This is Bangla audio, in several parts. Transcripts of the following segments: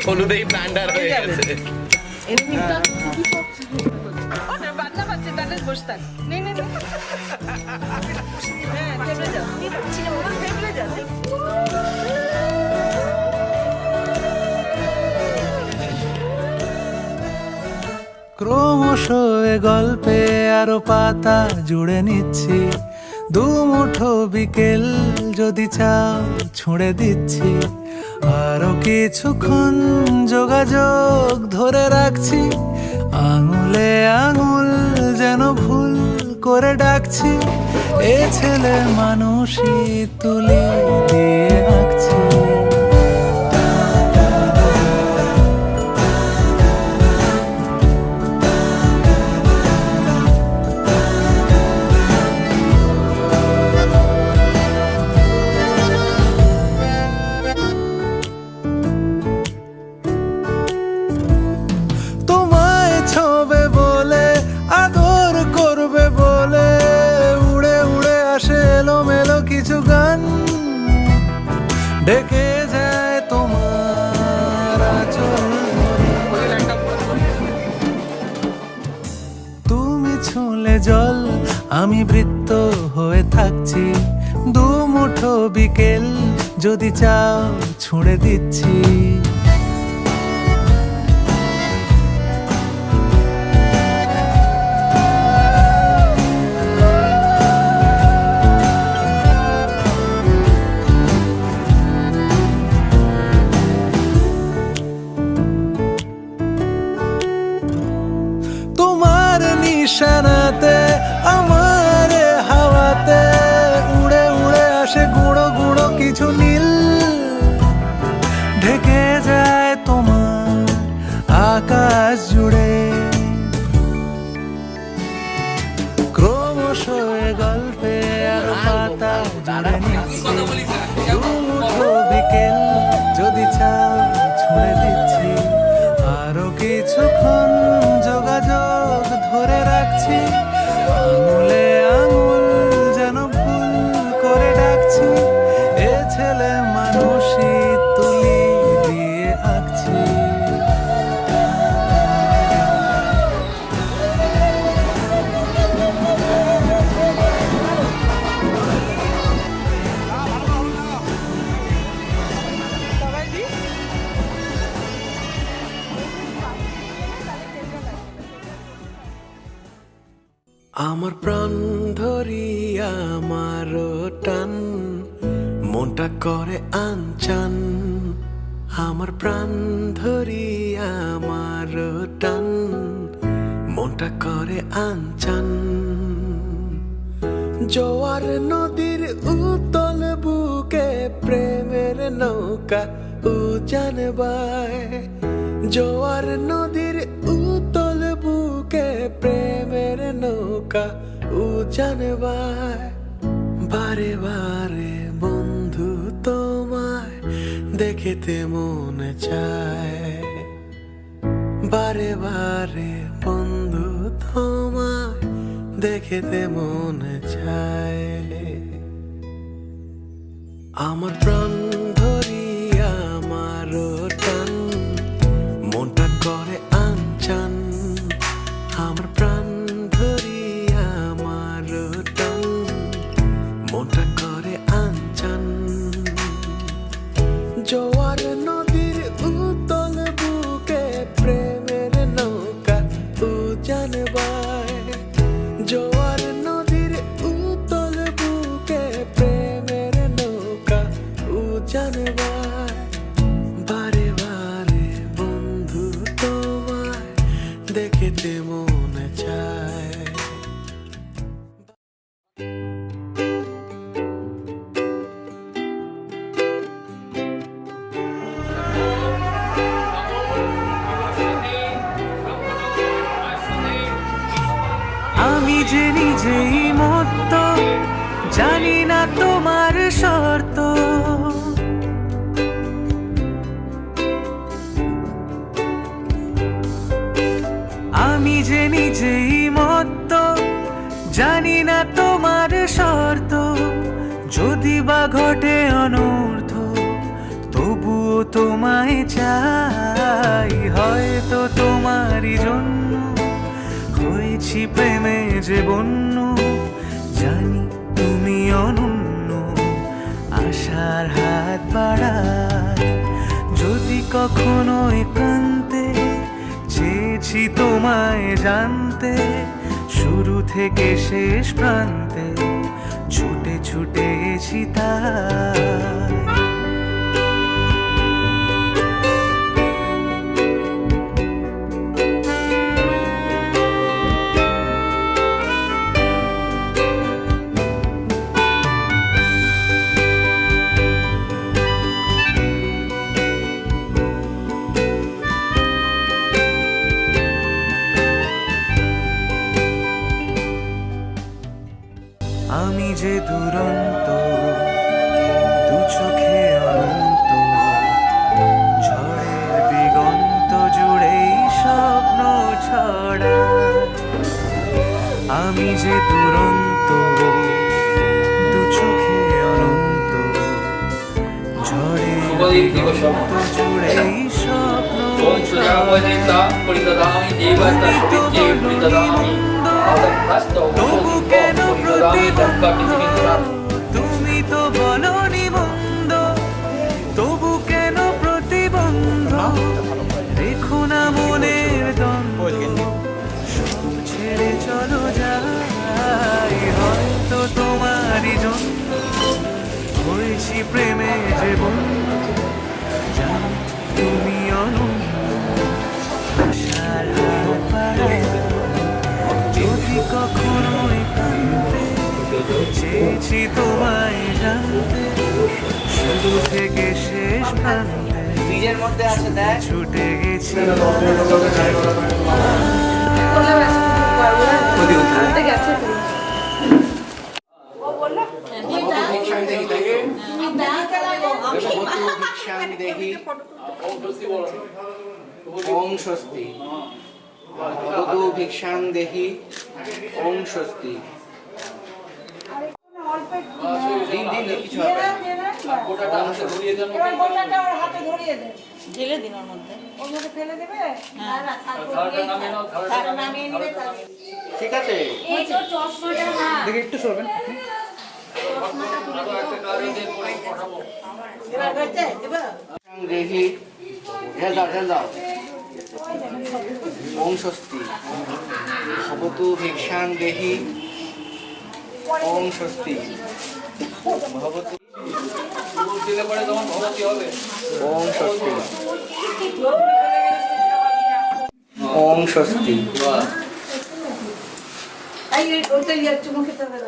হলুদেই প্ল্যান্ডার হয়ে গেছে। ক্রমশ এ গল্পে আরো পাতা জুড়ে নিচ্ছি, দুমুঠো বিকেল যদি চাও ছুঁড়ে দিচ্ছি, আরো কিছুক্ষণ যোগাযোগ ধরে রাখছি, আঙুলে আঙুল যেন ভুল করে ডাকছি, এ ছেলে মানুষই তুলি দিয়ে আঁকছি। ডেকে যায় তোমার আঁচল, তুমি ছুঁলে জল আমি বৃত্ত হয়ে থাকছি, দুমুঠো বিকেল যদি চাও ছুঁড়ে দিচ্ছি। নিশানাতে আমার হাওয়াতে উড়ে উড়ে আসে গুঁড়ো গুঁড়ো কিছু নীল, ঢেকে যায় তোমার আকাশ জুড়ে। ক্রমশ এ গল্পে আরো পাতা জুড়ে নিচ্ছি, দুমুঠো বিকেল যদি চাও ছুঁড়ে দিচ্ছি, আরো কিছুক্ষণ যোগাযোগ ধরে রাখছি, আঙুলে আঙুল যেন ভুল করে ডাকছি, এ ছেলে মানুষই তুলি দিয়ে আঁকছি। আমার প্রাণ ধরিয়া আমার টান, মনটা করে আনচান, আমার প্রাণ ধরিয়া আমার টান, মনটা করে আনচান। জোয়ার নদীর উতল বুকে প্রেমের নৌকা উজান বায়, জোয়ার নদীর উতল বুকে প্রেমের নৌকা উজান বায়। বারে বারে বন্ধু তোমায় দেখিতে মনে চায়, বারে বারে বন্ধু তোমায় দেখেতে মনে চায় আমার প্রাণ ধরিয়া আমার টান মনটা করে আনচান আমার প্রাণ ধরিয়া আমার টান মনটা করে আনচান জোয়ার নদীর উতল বুকে প্রেমের নৌকা উজান বায় জোয়ার নদীর উতল বুকে প্রেমের নৌকা উজান বায় বারে বারে বন্ধু তোমায় দেখেতে মনে চায় আমি যে নিজেই মত্ত জানি না তোমার শর্ত আমি যে নিজেই মত্ত জানি না তোমার শর্ত যদি বা ঘটে অনর্থ তবুও তোমায় চাই হয়তো তোমারই জন্য হয়েছি প্রেমে যে বন্য জানি তুমি অনন্য আশার হাত বাড়ায় যদি কখনো একান্তে চেয়েছি তোমায় জানতে শুরু থেকে শেষ প্রান্তে ছুটে ছুটে গেছি তাই আমি যে দুরন্ত দু চোখে অনন্ত ঝড়ের দিগন্ত জুড়েই স্বপ্ন ছড়ায় আমি যে দুরন্ত দু চোখে অনন্ত ঝড়ের দিগন্ত জুড়েই স্বপ্ন তবু কেন প্রতিবন্ধ তুমি তো বলনি মন্দ তবু কেন প্রতিবন্ধ রেখো না মনের দ্বন্দ্ব সব ছেড়ে চলো যাই হয়তো তোমারই জন্য হয়েছি প্রেমে যে বন্ধু জানো তুমি অনন্য আশার হাত বাড়ায় যদি কখনো একান্তে চেয়েছি তোমায় জানতে শুরু থেকে শেষ প্রান্তে নিজের মধ্যে আছে দেখ ছুটে গেছি ওং স্বস্তি বধূ ভিক্ষাং দেহি ওং স্বস্তি দিন দিন কিছু হবে ঢেলে দিন ওর মধ্যে ফেলে দেবে ঠিক আছে দেখে একটু সরবেন দেহি ঢেল দাও ঢেল দাও ওং স্বস্তি ভবতু ভিক্ষাং দেহি ওং স্বস্তি ভবতু ওং স্বস্তি ওং স্বস্তি ওইটাই চুমুকে তবে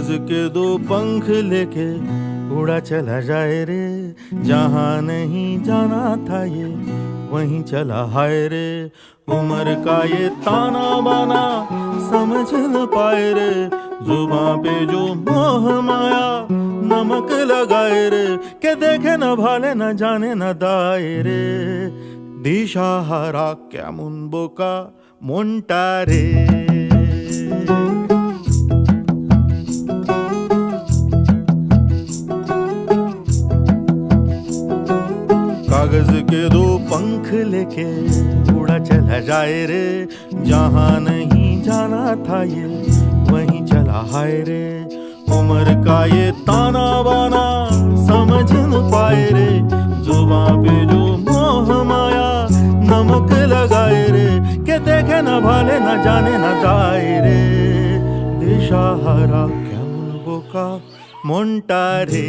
कागज के दो पंख लेके उड़ा चला जाए रे, जहाँ नहीं जाना था ये वहीं चला हाय रे। उम्र का ये ताना बाना समझ न पाए रे, जुबां पे जो मोह माया नमक लगाए रे, के देखे न भाले न जाने न दाए रे। दिशाहारा केमन बोका মনটা রে। कागज के दो पंख लेके उड़ा चला जाए रे, जहाँ नहीं जाना था ये वहीं चला हाय रे। उम्र का ये ताना बाना समझ न पाए रे, जुबां पे जो मोह माया नमक लगाए रे, के देखे न भाले न जाने न दाए रे। दिशाहारा केमन बोका মনটা রে।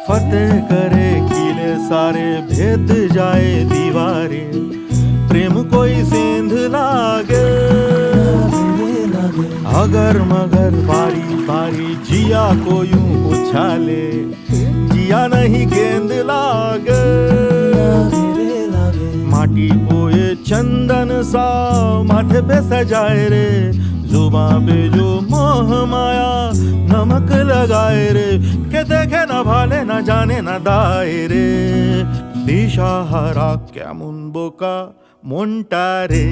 फतेह करे किले सारे, भेद जाए दीवारें, प्रेम कोई सेंध लागे अगर मगर बारी बारी जिया को यूं उछाले, जिया नहीं गेंद लागे। माटी को ये चंदन सा माथे पे सजाए रे, जुबां पे जो मोह माया नमक लगाए रे, के देखे न भाले न जाने न दाए रे। दिशाहारा केमन बोका মনটা রে।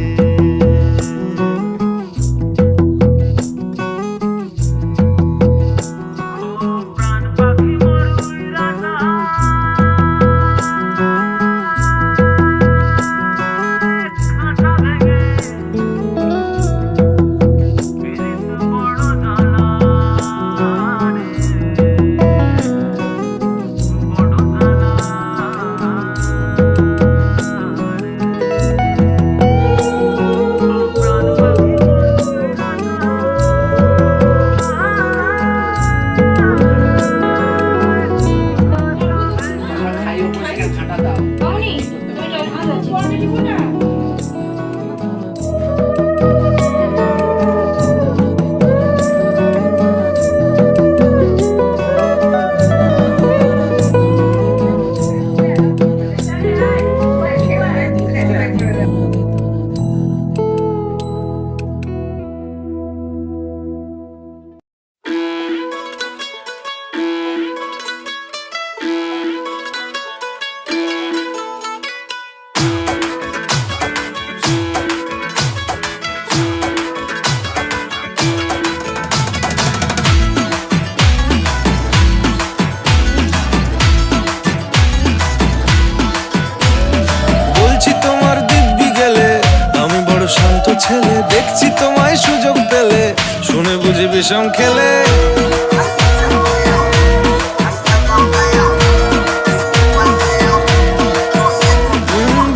ছেলে দেখছি তোমায় সুযোগ পেলে, শুনে বুঝি বিষম খেলে।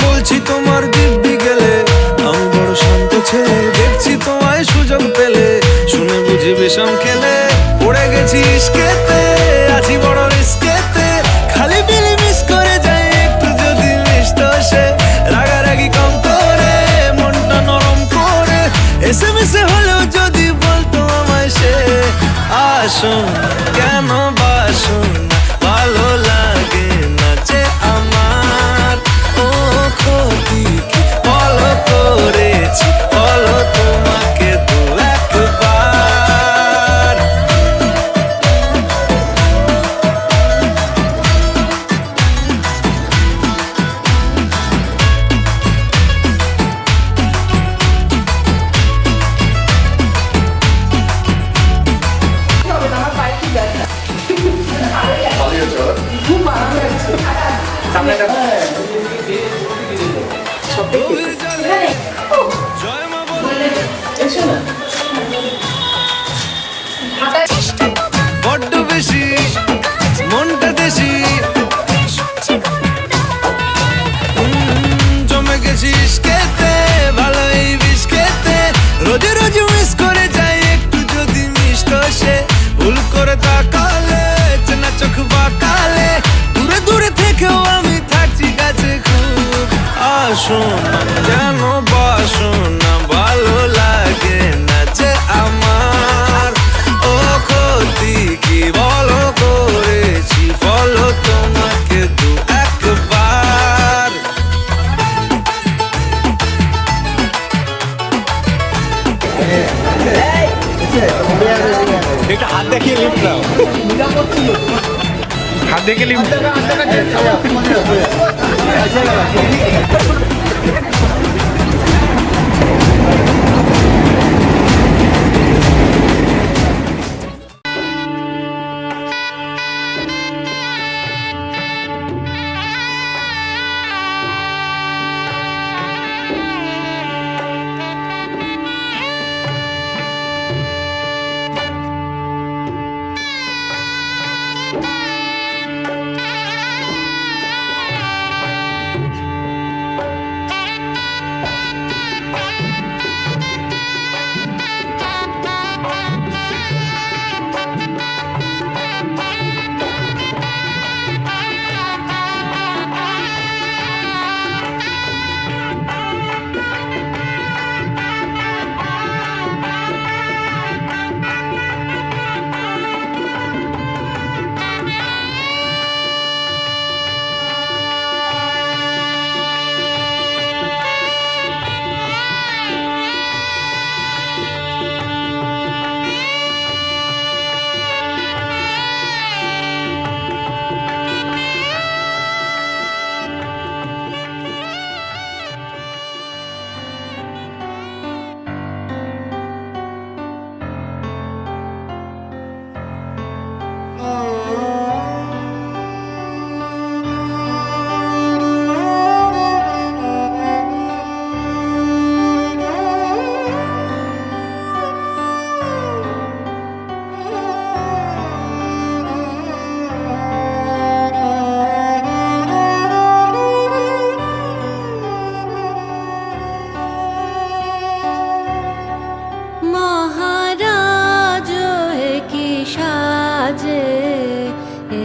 বলছি তোমার দিব্যি গেলে, আমি বড় শান্ত ছেলে দেখছি তোমায় সুযোগ পেলে, শুনে বুঝি বিষম খেলে। পড়ে গেছি ইস্কেতে, আছি বড় রিস্কেতে, খালি বিলি মিস করে যাই একটু যদি মিষ্ট সে। রাগারাগি কম করে মনটা নরম করে, এসএমএস হলেও যদি বলতো আমায় সে। আসুন কেন বাসুন ভালো লাগে না যে আমার, ও ক্ষতি কি ফলো করেছি ফলো তোমাকে দু একবার। বড্ড বেশি মনটা দেশি, দেখিয়ে লিফট নাও হাত দেখে লিফট মহারাজ কি সাজে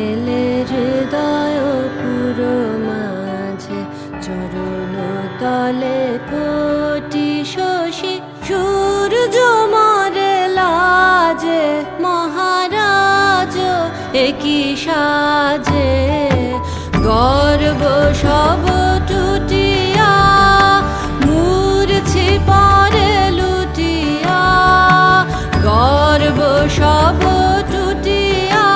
এলে হৃদয় পুরো মাঝে চরণ তলে কোটি শশী সূর্য মরে লাজে মহারাজ কি সাজে গর্ব সব টুটিয়া মূর্ছি পরে লুটিয়া গর্ব সব টুটিয়া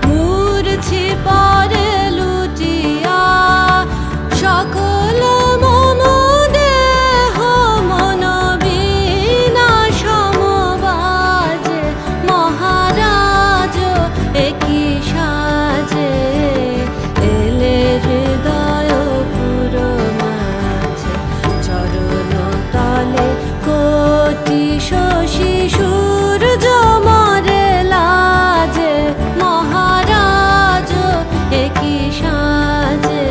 মূর্ছি পরে লুটিয়া সকল মম দেহ মন বিনা সমবাজে মহারাজ একই সাজে এলে হৃদয় পুরো মাঝে চরণ তলে কোটি শশী সূর্য মরে লাজে মহারাজ একই সাজে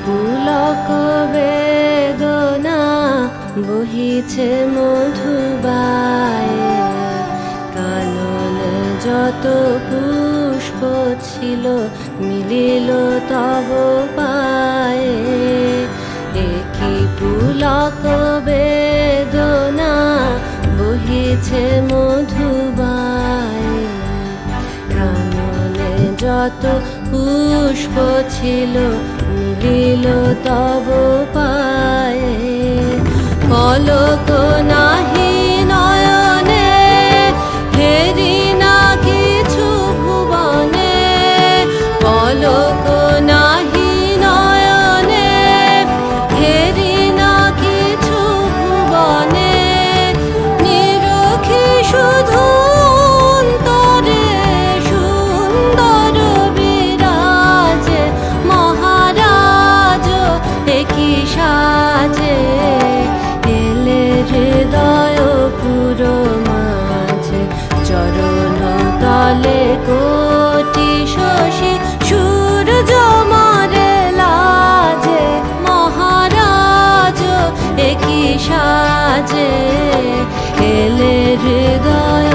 পুলক বেদনা বহিছে মধুবায়ে কাননে যত পুষ্প ছিল মিলিল তব পায়ে একই পুলক বেদনা বহিছে মধুবায়ে কাননে যত পুষ্প ছিল মিলিল তব পায়ে পলক নাহি নয়নে হেরি না কিছু ভুবনে পলক নাহি নয়নে হেরি না কিছু ভুবনে নিরখি শুধু অন্তরে সুন্দর বিরাজে মহারাজ একই সাজে এলে সাজে এলে হৃদয়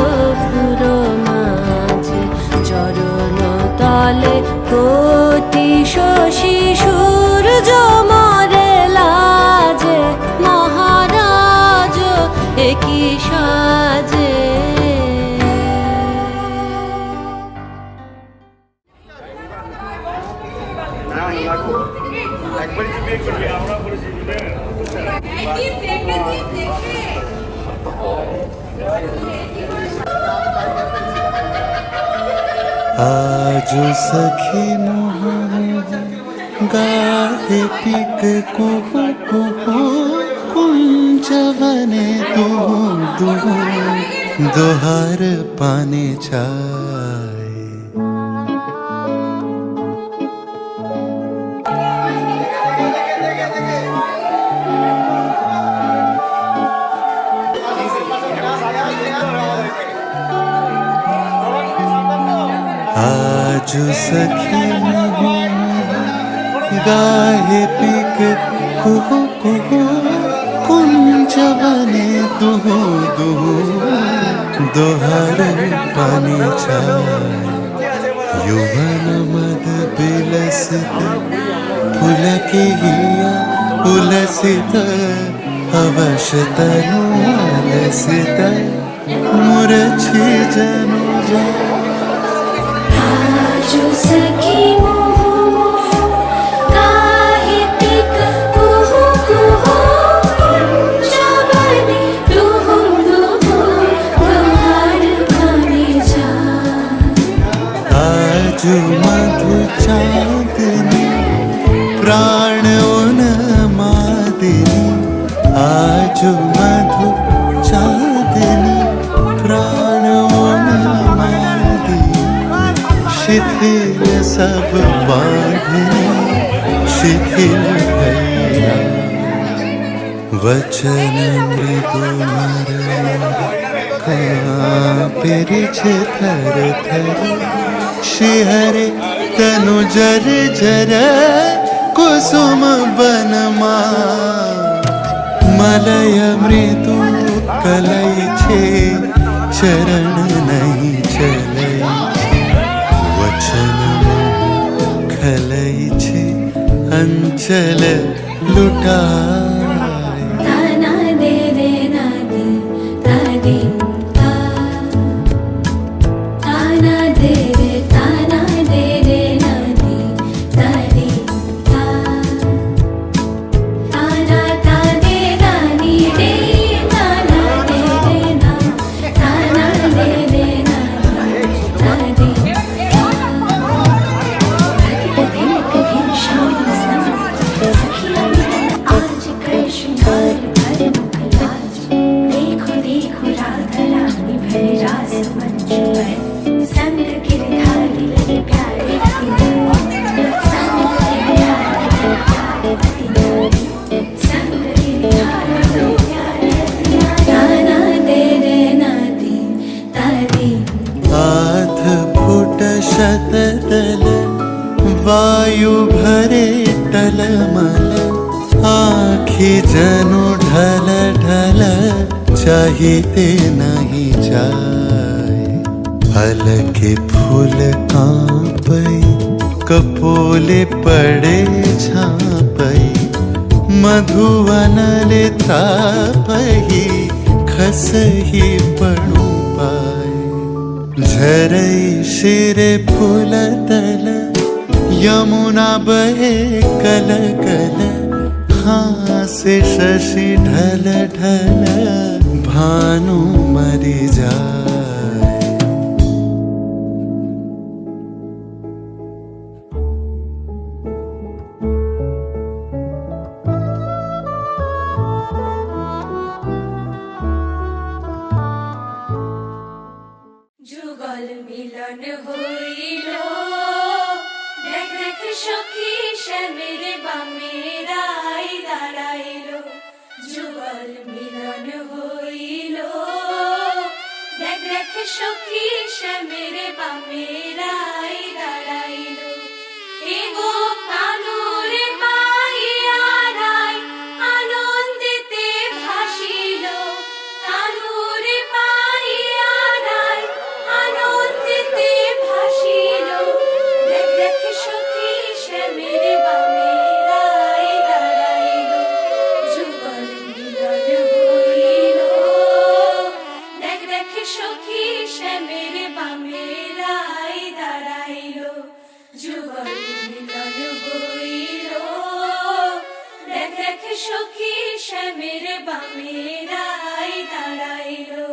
পুরো মাঝে চরণ তলে কোটি শশী সূর্য মরে লাজে মহারাজ একই সাজে आज सखी मोहन गाहे पिक कुहू कुहू कुंजवने दुहू दुहू दोहार पाने चाय आज सखी मोहन गाहे पिक कुहू कुहू कुंजवने दुहू दुहू दोहर पानी चाय युवन मद बिलसित पुलके हिया उलसित अवश्य तनु अलसित मुरछी जनु जा जो सखी मोह मोह काहे पिक कुहू कुहू कुंजवने दुहू दुहू दोहार पाने जाय आज मधु चांदनी प्राण उन्मादिनी आज मधु चांदनी प्राण उन्मादिनी शिथिल सब बांधनी शिथिल भैया वचन मृदु पिरिछ थर थर शिहरे तनु जर जर कुसुम बनमा मलय मृदु कलई छे चरण नहीं चलई वचन खलई छे अंचल लुटाय ताना दे रे ना दे तादी ता ताना दे रे ना दे तादी ता ताना ता दे नानी दे ताना दे रे ना ताना दे रे ना तादी कभी शाम सखिया आज कृष्ण भर मुखलाज देखो देखो राधा रानी भर रास मंच पर संग गिरधारी लगे प्यारे संग गिरधारी संग गिरधारी नाना दे रे नाती तारी आध फुट शतदल वायु भरे टलमल आँखि जनु ढल ढल चाहिते नहीं जाए फल के फूल कांपई कपोले पड़े झांपई मधुवन ले तापही खसही पड़ू पाए झरई शिरे फूल तल यमुना बहे कल कल हासे शशि ढल ढल भानु मरि जाए যুগল মিলন হইল দেখ দেখ সখী শ্যামের বামে রাই দাঁড়াইল যুগল মিলন হইল দেখ দেখ সখী শ্যামের বামে রাই দাঁড়াইল এগো কানুর মাইয়া রাই আনন্দিতে ভাস মেয়েরাই দাঁড়াইলো।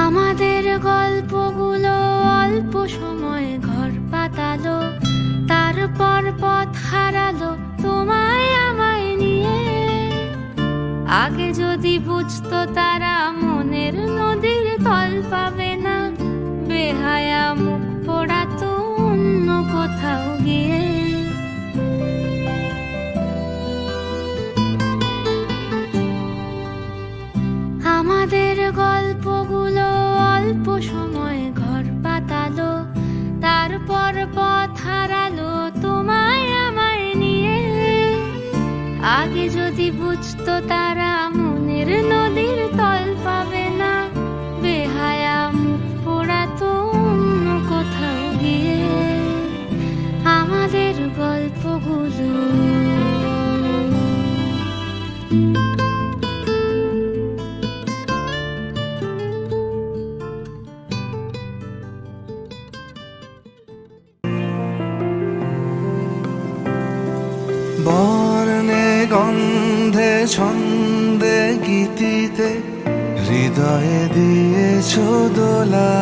আমাদের গল্পগুলো অল্প সময় ঘর পাতালো, তারপর পথ হারালো তোমায় আমায় নিয়ে। আগে যদি বুঝতো তারা মনের নদীর তল পাবে না, বেহায়া মুখ পোড়াতো অন্য কোথাও গিয়ে। আমাদের গল্পগুলো অল্প সময় ঘর পাতালো, তারপর পথ হারালো তোমায় আমায় নিয়ে। আগে যদি বুঝতো তারা মনের নদীর তল পাবে না, বেহায়া মুখ পোড়াতো অন্য কোথাও গিয়ে। আমাদের গল্পগুলো বর্ণে গন্ধে ছন্দে গীতিতে হৃদয়ে দিয়েছ দোলা,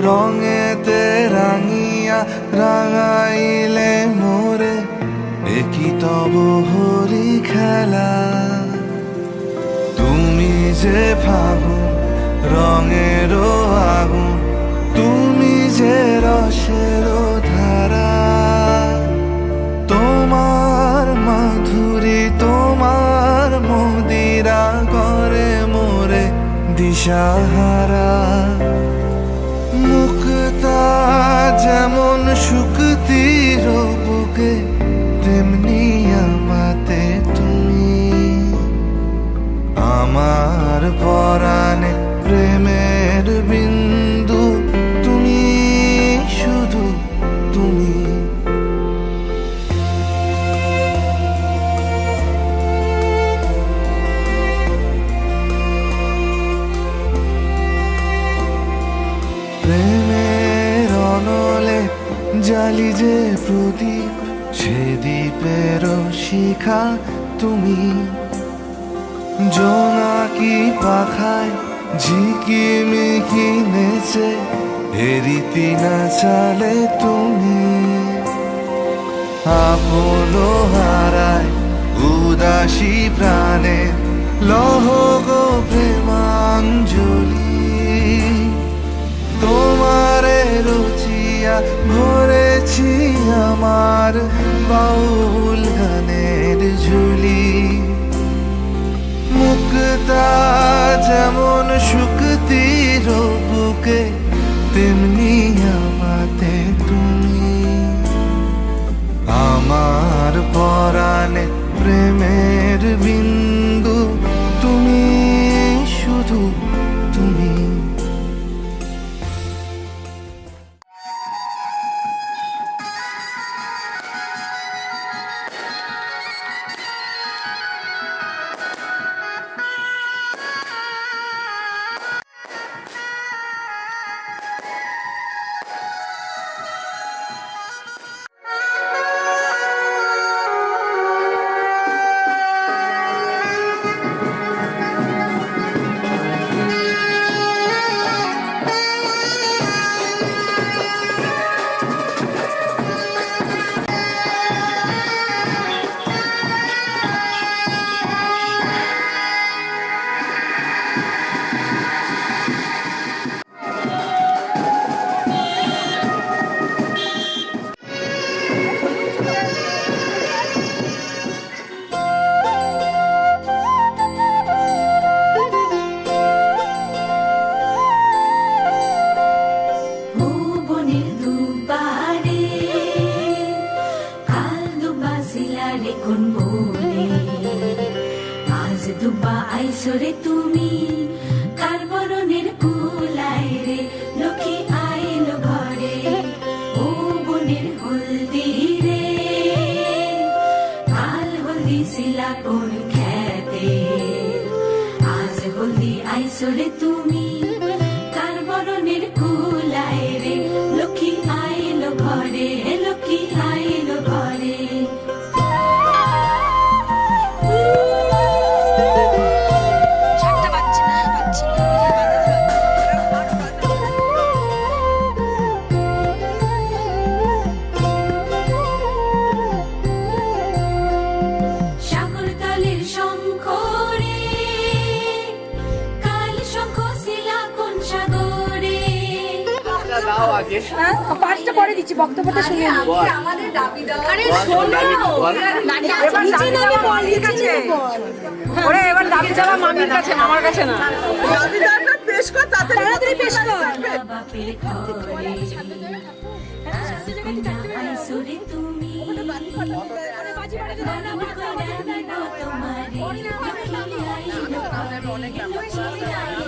রঙেতে রাঙিয়া রাঙাইলে মোরে একই তব হরি খেলা। তুমি যে ফাগুন রঙেরও আগুন, তুমি যে রসেরও ধারা, তোমার মাধুরী তোমার মদিরা করে মোরে দিশাহারা। মুক্তা যেমন শুকতির বুকে, তেমনি আমাতে তুমি। আমার পরাণে প্রেমের বিন্দু, তুমি শুধু তুমি। প্রেমের অনলে জালি যে প্রদীপ, সে দ্বীপের শিখা তুমি। জোনাকি পাখায় ঝিকিমিকি নেচে এরিতি না চালে তুমি। আপন হারায় উদাসী প্রাণে লহ গো প্রেমাঞ্জলি। তোমারে রুচিয়া ভরেছি আমার বাউল গানের ঝুলি। মুক্তা যেমন শুকতির বুকে, তেমনি আমাতে তুমি। আমার পরাণে প্রেমের বিন্দু, তুমি শুধু তুমি। দুবা আইসরে তুমি কার বরণের কুলায় রে লক্ষ্মী আইলো ঘরে ও বনের হলদি রে কাল হলদি শিলা কোন খেতে আজ হলদি আইসরে তুমি কার বরণের কুলায় রে লক্ষ্মী আইলো ঘরে লক্ষ্মী আইলো ঘরে সাগরতলের শঙ্খ রে কাল শঙ্খ শিলা কোন সাগরে দাও আগে পাঁচটা পরে দিচ্ছি বক্তব্যটা শুনে আমাদের দাবি দাও আরে নিচে নামে বল কাছে ওরে এবার দাবি চাওয়া মামির কাছে মামার কাছে না দাবি দাওটা পেশ কর তাড়াতাড়ি পেশ কর বাপের ঘরে আইসরে তুমি বানাবো করে দিব তোমারে লক্ষ্মী আইলো লক্ষ্মী আইলো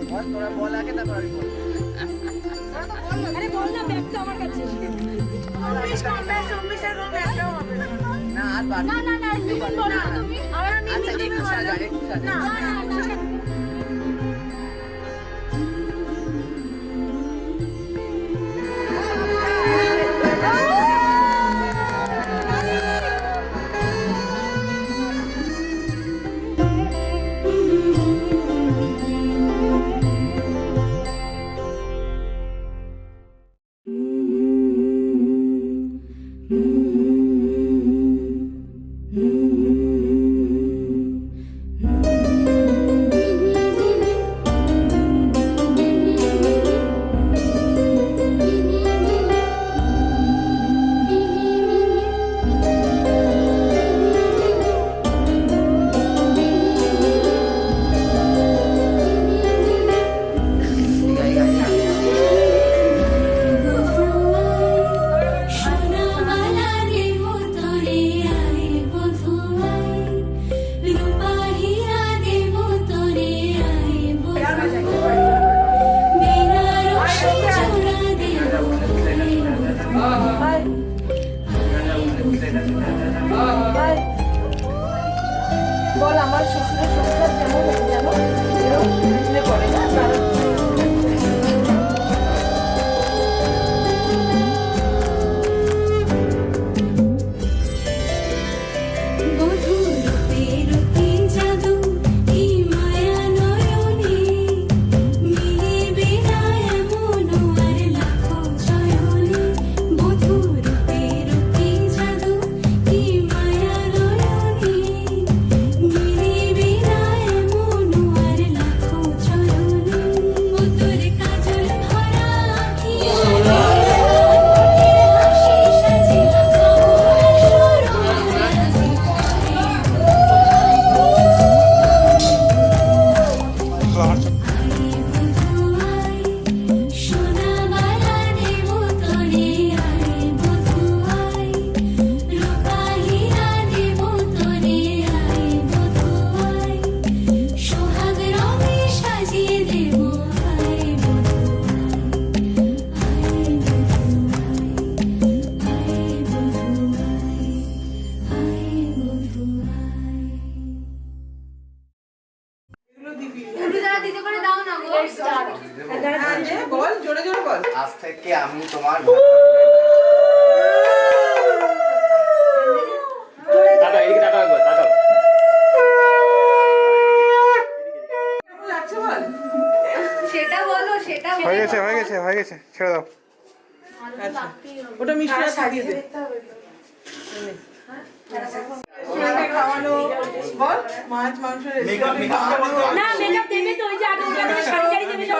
ঘরে তোরা বল আগে তারপর আমি বল আরে বল না ব্যাগ তো আমার কাছে না আর বাদ না না না তুমি বলো না তুমি আর আমি আচ্ছা একটু সাজা না বল আমার শ্বশুরের সংসার যেমন যেমন এরকম বুঝলে পড়ে না তারা বল জোরে জোরে বল আজ থেকে আমি তোমার টাকা এদিকে টাকা একবার টাকা কেমন লাগছে বল সেটা বলো সেটা হয়ে গেছে ছেড়ে দাও। আচ্ছা ওটা মিষ্টি আছে দিয়ে দে খাওয়ানো বল মাছ মাংস রেসিপি খাওয়ানো না মেকআপ দেবে তো ওই যে আগে ওটা দেবে শাড়ি টাড়ি দেবে সব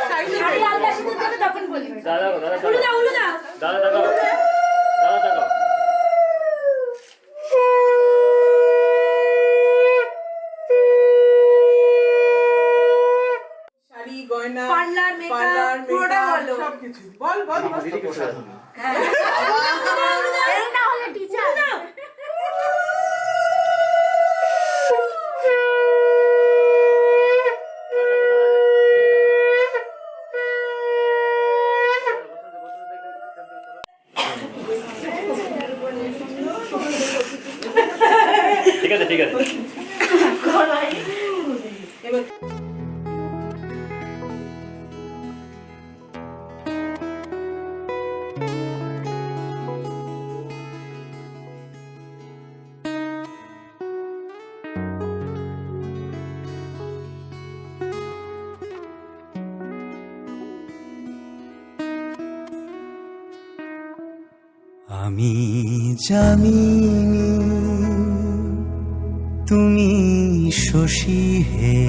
শাড়ি আলগা সিঁদুর দেবে তখন বলি দাদা দাদা উলু দাও দাদা টাকা দাদা টাকা শাড়ি গয়না পার্লার মেকআপ পুরোটা বলো সবকিছু বল বল এই না হলে টিচার ঠিক আছে এবার আমি জানিনি তুমি শশী হে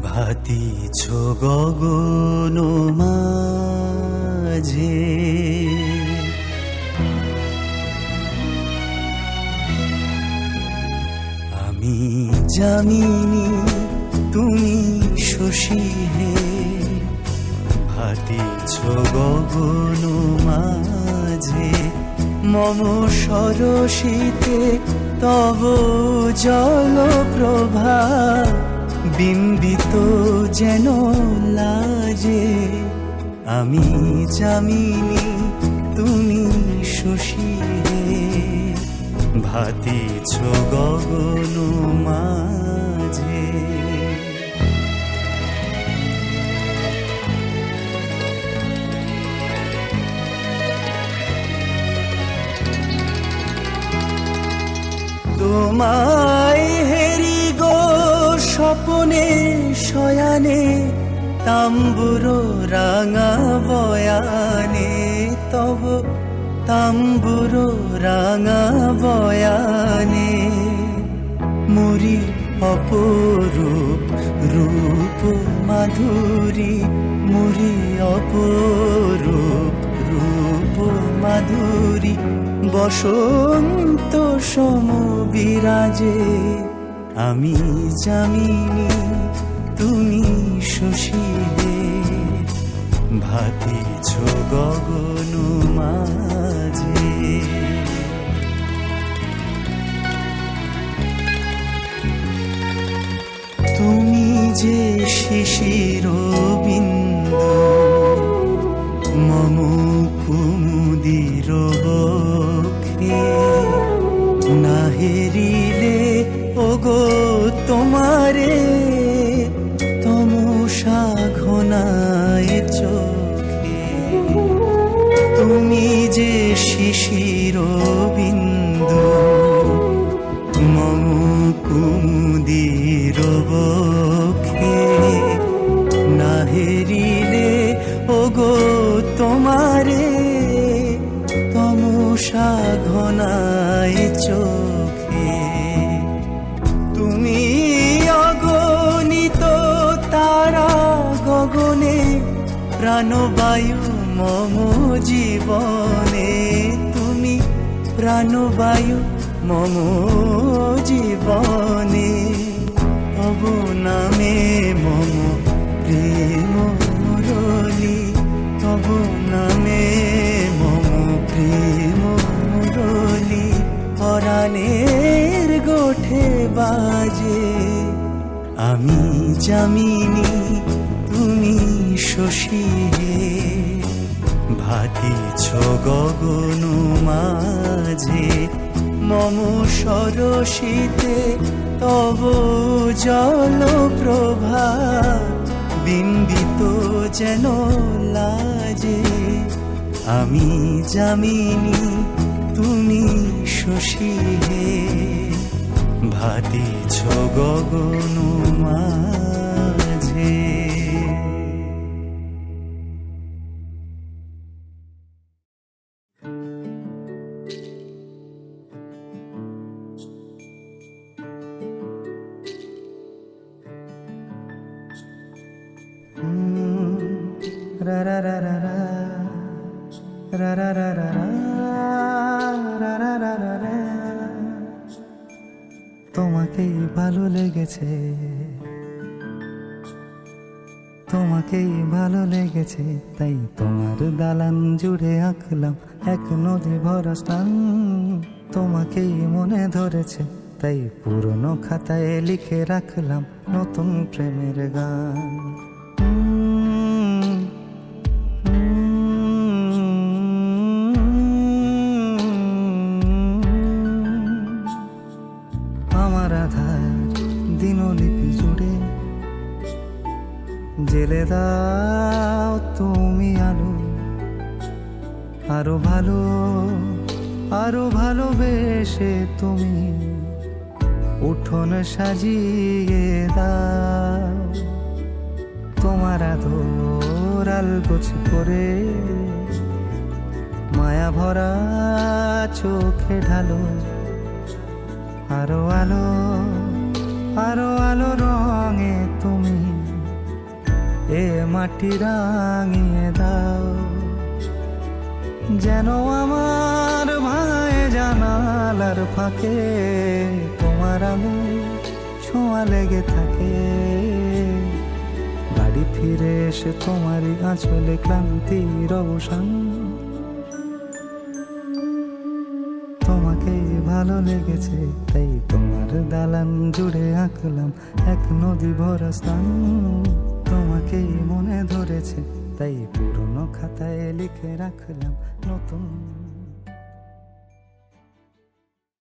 ভাতিছ গগন মাঝে আমি জানিনি তুমি শশী হে ভাতিছ গগন মাঝে মম সরসিতে তব জল প্রভা বিম্বিত যেন লাজে আমি জামিনী তুমি শশী হে ভাতিছ গগন মাঝে তোমায় হেরি গো স্বপনে শয়ানে তাম্বুর রাঙা বয়ানে তব তাম্বুর রাঙা বয়ানে মুরি অপরূপ রূপ মাধুরী মুরি অপরূপ রূপ মাধুরী বসন্ত সম বিরাজে আমি জামিনী তুমি শশী হে ভাতিছ গগন মাঝে তুমি যে শিশির বিন্দু মম কুমুদির বক্ষে না হেরিলে ওগো তোমারে তমসা ঘনায় চোখে তুমি যে শিশির বিন্দু মম কুমুদির বক্ষে না হেরিলে ওগো তোমারে তমসা ঘনায় চোখে তুমি অগণিত তারা গগনে প্রাণবায়ু মম জীবনে তুমি প্রাণবায়ু মম জীবনে তব নামে মম প্রেম মুরলী তব নামে মম প্রেম মুরলী পরাণের গোঠে বাজে আমি জামিনী তুমি শশী হে ভাতিছ গগন মাঝে মম সরসিতে তব জল প্রভা বিম্বিত যেন লাজে আমি জামিনী তুমি শশী হে ভাতিছ গগন মাঝে ra ra ra ra ra ra ra ra ra ra ra ra ra ra তোমাকেই ভালো লেগেছে তোমাকেই ভালো লেগেছে তাই তোমার দালান জুড়ে আঁকলাম এক নদী ভরা স্থান তোমাকেই মনে ধরেছে তাই পুরনো খাতায় লিখে রাখলাম নতুন প্রেমের গান জেলে দাও তুমি আলো, আরো ভালো, আরো ভালোবেসে তুমি উঠোন সাজিয়ে দাও। তোমার আদর আলগোছ করে মায়া ভরা চোখে ঢালো, আরো আলো, আরো আলো রঙে তুমি এ মাটি রাঙিয়ে দাও। যেন আমার ভাই জানালার ফাঁকে তোমার আলো ছোঁয়া লেগে থাকে। বাড়ি ফিরে এসে তোমারই আঁচলে ক্লান্তির অবসান। তোমাকে ভালো লেগেছে তাই তোমার দালান জুড়ে আঁকলাম এক নদী ভরা স্থান। তোমাকেই মনে ধরেছে তাই পুরনো খাতায় লিখে রাখলাম নতুন